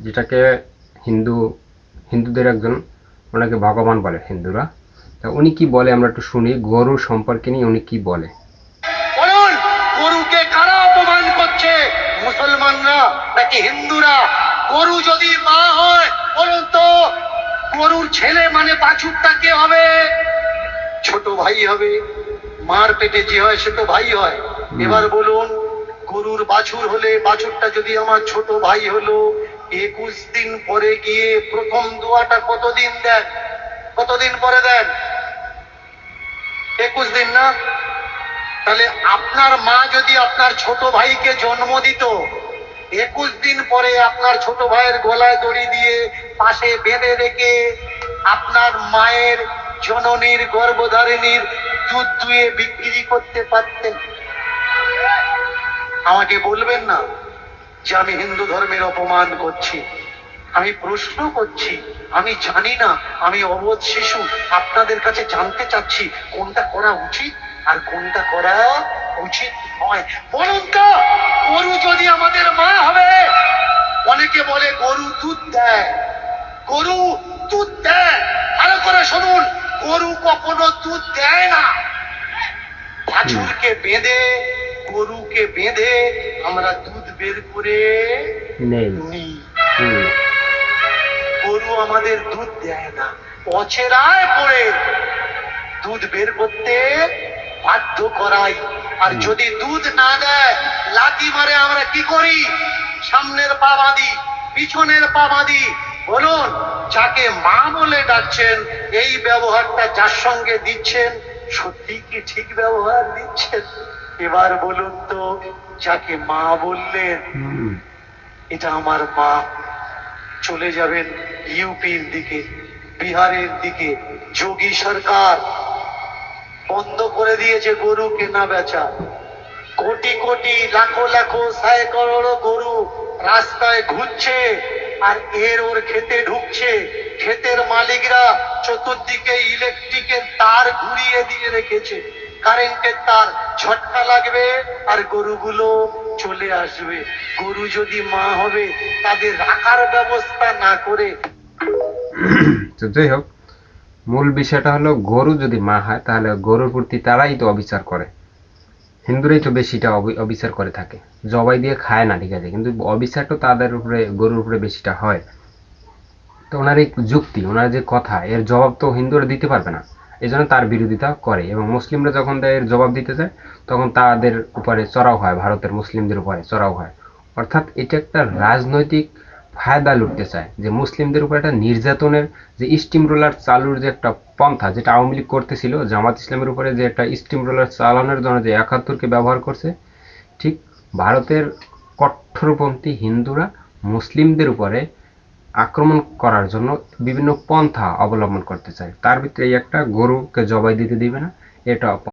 যেটাকে হিন্দুদের একজন, ওনাকে ভগবান বলে হিন্দুরা। তা উনি কি বলে আমরা একটু শুনি, গরু সম্পর্কে নিয়ে উনি কি বলে। বলুন, গরুকে কারা অপমান করছে, মুসলমানরা নাকি হিন্দুরা? গরু যদি মা হয়, বলুন তো গরুর ছেলে মানে বাছুরটা কে হবে? ছোট ভাই হবে। মার পেটে যে হয় সে তো ভাই হয়। এবার বলুন, গরুর বাছুর হলে বাছুরটা যদি আমার ছোট ভাই হলো, 21 দিন পরে গিয়ে প্রথম দোয়াটা কতদিন দেন? কতদিন পরে দেন? 21 দিন না? তাহলে আপনার মা যদি আপনার ছোট ভাইকে জন্ম দিত, 21 দিন পরে আপনার ছোট ভাইয়ের গলায় দড়ি দিয়ে পাশে বেঁধে রেখে আপনার মায়ের জননীর গর্ভধারিণীর দুধ দুয়ে বিক্রি করতে পারতেন। আমাকে বলবেন না যে আমি হিন্দু ধর্মের অপমান করছি। আমি প্রশ্ন করছি, আমি জানি না, আমি অবোধ শিশু, আপনাদের কাছে জানতে চাচ্ছি কোনটা করা উচিত আর কোনটা করা উচিত নয়। বলুন তো, গরু যদি আমাদের মা হবে, অনেকে বলে গরু দুধ দেয়, গরু দুধ দেয়। ভালো করে শুনুন, গরু কখনো দুধ দেয় না। বাছুরকে বেঁধে, গরুকে বেঁধে আমরা দুধ বের করে নিই। গরু আমাদের দুধ দেয় না, অচেরায় পড়ে দুধ বের করতে বাধ্য করাই। আর যদি দুধ না দেয়, লাথি মারে আমরা কি করি? সামনের পা বাঁধি, পিছনের পা বাঁধি। বলুন, যাকে মা বলে ডাকছেন, এই ব্যবহারটা যার সঙ্গে দিচ্ছেন, সত্যি কি ঠিক ব্যবহার দিচ্ছেন? এবার বলুন তো, যাকে মা বললেন, এটা আমার মা, চলে যাবেন ইউপির দিকে, বিহারের দিকে, যোগী সরকার বন্ধ করে দিয়েছে গরু কেনা বেচা। কোটি কোটি, লাখো লাখো, সাইকড়ো গরু রাস্তায় ঘুরছে, আর ওর খেতে ঢুকছে। ক্ষেতের মালিকরা চতুর্দিকে ইলেকট্রিকের তার ঘুরিয়ে দিয়ে রেখেছে, কারেন্টের তার, ঝটকা লাগবে আর গরুগুলো চলে আসবে। গরু যদি মা হবে, তাদের রাখার ব্যবস্থা না করে। তো যাই হোক, মূল বিষয়টা হলো, গরু যদি মা হয় তাহলে গরুর প্রতি তারাই তো অবিচার করে। হিন্দুরাই তো বেশিটা অবিচার করে থাকে, জবাই দিয়ে খায় না, ঠিক আছে, কিন্তু অবিচারটা তাদের উপরে, গরুর উপরে বেশিটা হয়। তো ওনার এই যুক্তি, ওনার যে কথা, এর জবাব তো হিন্দুরা দিতে পারবে না, এই জন্য তার বিরোধিতা করে। এবং মুসলিমরা যখন এর জবাব দিতে যায়, তখন তাদের উপরে চড়াও হয়, ভারতের মুসলিমদের উপরে চড়াও হয়। অর্থাৎ এটা একটা রাজনৈতিক ফায়দা লুটতে চায়, যে মুসলিমদের উপর একটা নির্যাতনের যে স্টিম রোলার চালুর যে একটা পন্থা, যেটা আওয়ামী লীগ করতেছিল, জামাত ইসলামের উপরে যে একটা স্টিম রোলার চালানোর জন্য যে ৭১কে ব্যবহার করছে, ঠিক ভারতের কট্টরপন্থী হিন্দুরা মুসলিমদের উপরে আক্রমণ করার জন্য বিভিন্ন পন্থা অবলম্বন করতে চায়। তার ভিতরে এই একটা, গরুকে জবাই দিতে দিবে না, এটা